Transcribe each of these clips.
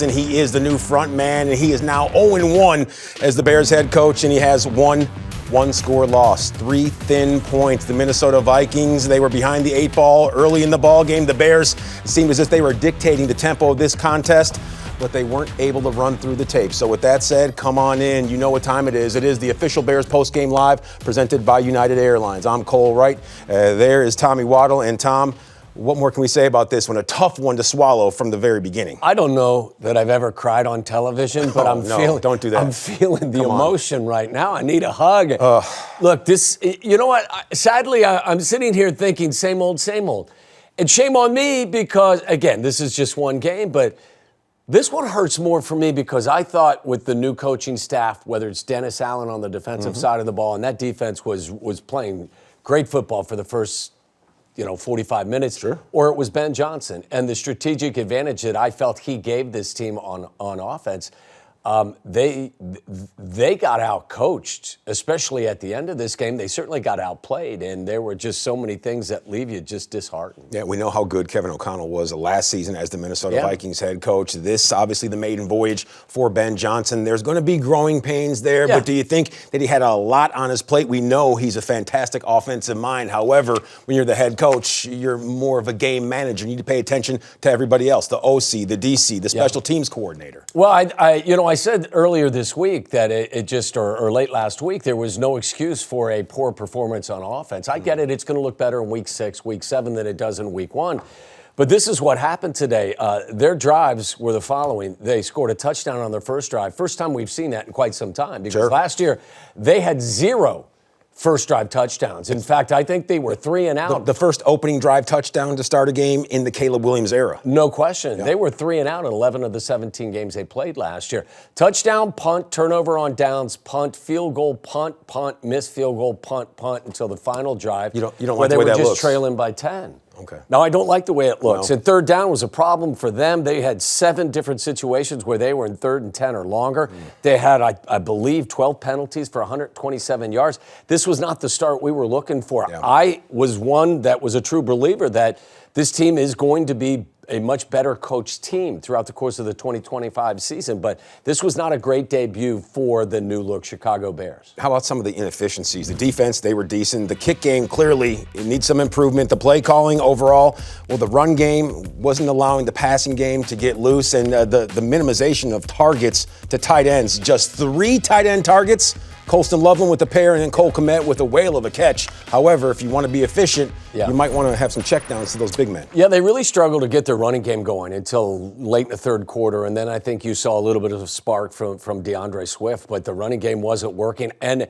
And he is the new front man, and he is now 0-1 as the Bears head coach, and he has one score loss, 3 thin points. The Minnesota Vikings, they were behind the 8 ball early in the ball game. The Bears seemed as if they were dictating the tempo of this contest, but they weren't able to run through the tape. So with that said, come on in. You know what time it is. It is the official Bears Postgame Live presented by United Airlines. I'm Cole Wright. There is Tommy Waddle. And Tom, what more can we say about this one? A tough one to swallow from the very beginning. I don't know that I've ever cried on television, but don't do that. I'm feeling the emotion right now. I need a hug. Look, this, you know what? Sadly, I'm sitting here thinking same old, same old. And shame on me because, again, this is just one game, but this one hurts more for me because I thought with the new coaching staff, whether it's Dennis Allen on the defensive side of the ball, and that defense was playing great football for the first 45 minutes, sure, or it was Ben Johnson. And the strategic advantage that I felt he gave this team on offense, they got out-coached, especially at the end of this game. They certainly got outplayed, and there were just so many things that leave you just disheartened. Yeah, we know how good Kevin O'Connell was last season as the Minnesota Vikings head coach. This, obviously, the maiden voyage for Ben Johnson. There's going to be growing pains there, but do you think that he had a lot on his plate? We know he's a fantastic offensive mind. However, when you're the head coach, you're more of a game manager. You need to pay attention to everybody else, the OC, the DC, the special teams coordinator. Well, I said earlier this week that or late last week, there was no excuse for a poor performance on offense. I get it. It's going to look better in week 6, week 7 than it does in week 1. But this is what happened today. Their drives were the following. They scored a touchdown on their first drive. First time we've seen that in quite some time because last year they had 0 first drive touchdowns. In fact, I think they were 3 and out. The first opening drive touchdown to start a game in the Caleb Williams era. No question. Yeah. They were 3 and out in 11 of the 17 games they played last year. Touchdown, punt, turnover on downs, punt, field goal, punt, missed field goal, punt until the final drive. You don't where like they the way were that just looks. Trailing by 10. Okay. No, I don't like the way it looks. No. And third down was a problem for them. They had 7 different situations where they were in 3rd and 10 or longer. They had, I believe, 12 penalties for 127 yards. This was not the start we were looking for. Yeah. I was one that was a true believer that this team is going to be a much better coached team throughout the course of the 2025 season. But this was not a great debut for the new-look Chicago Bears. How about some of the inefficiencies? The defense, they were decent. The kick game, clearly, it needs some improvement. The play calling overall, well, the run game wasn't allowing the passing game to get loose. And the minimization of targets to tight ends. Just 3 tight end targets. Colston Loveland with the pair, and then Cole Kmet with a whale of a catch. However, if you want to be efficient, you might want to have some checkdowns to those big men. Yeah, they really struggled to get their running game going until late in the 3rd quarter, and then I think you saw a little bit of a spark from DeAndre Swift, but the running game wasn't working. And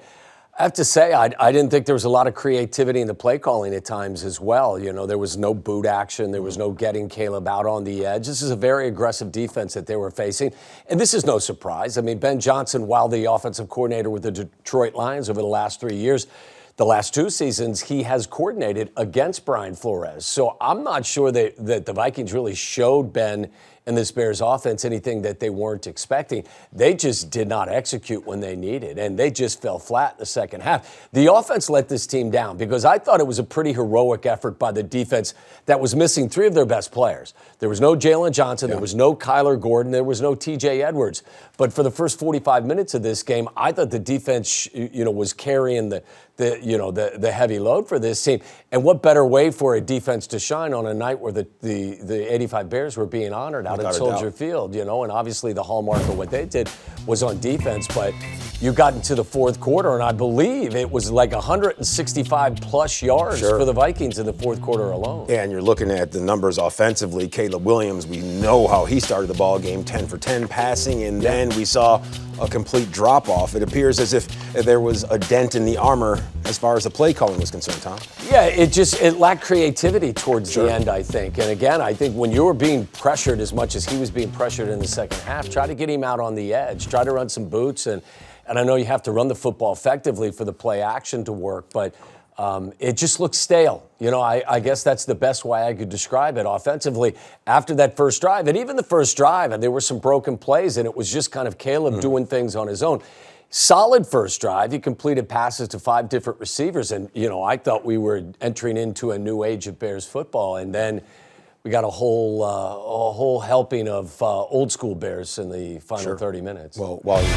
I have to say, I didn't think there was a lot of creativity in the play calling at times as well. There was no boot action. There was no getting Caleb out on the edge. This is a very aggressive defense that they were facing. And this is no surprise. I mean, Ben Johnson, while the offensive coordinator with the Detroit Lions over the last 3 years, the last 2 seasons, he has coordinated against Brian Flores. So I'm not sure that the Vikings really showed Ben and this Bears offense anything that they weren't expecting. They just did not execute when they needed, and they just fell flat in the second half. The offense let this team down because I thought it was a pretty heroic effort by the defense that was missing 3 of their best players. There was no Jalen Johnson, there was no Kyler Gordon, there was no TJ Edwards. But for the first 45 minutes of this game, I thought the defense, was carrying the heavy load for this team. And what better way for a defense to shine on a night where the 85 Bears were being honored out at Soldier Field, and obviously the hallmark of what they did was on defense. But you got into the 4th quarter, and I believe it was like 165 plus yards for the Vikings in the 4th quarter alone. Yeah, and you're looking at the numbers offensively. Caleb Williams, we know how he started the ball game, 10 for 10 passing, and then we saw a complete drop-off. It appears as if there was a dent in the armor as far as the play calling was concerned, Tom. Yeah, it lacked creativity towards the end, I think. And again, I think when you were being pressured as much as he was being pressured in the second half, try to get him out on the edge, try to run some boots. And I know you have to run the football effectively for the play action to work, but it just looks stale. I guess that's the best way I could describe it offensively after that first drive. And even the first drive, and there were some broken plays, and it was just kind of Caleb doing things on his own. Solid first drive. He completed passes to 5 different receivers. And, I thought we were entering into a new age of Bears football. And then we got a whole helping of old school Bears in the final 30 minutes. Well, while you're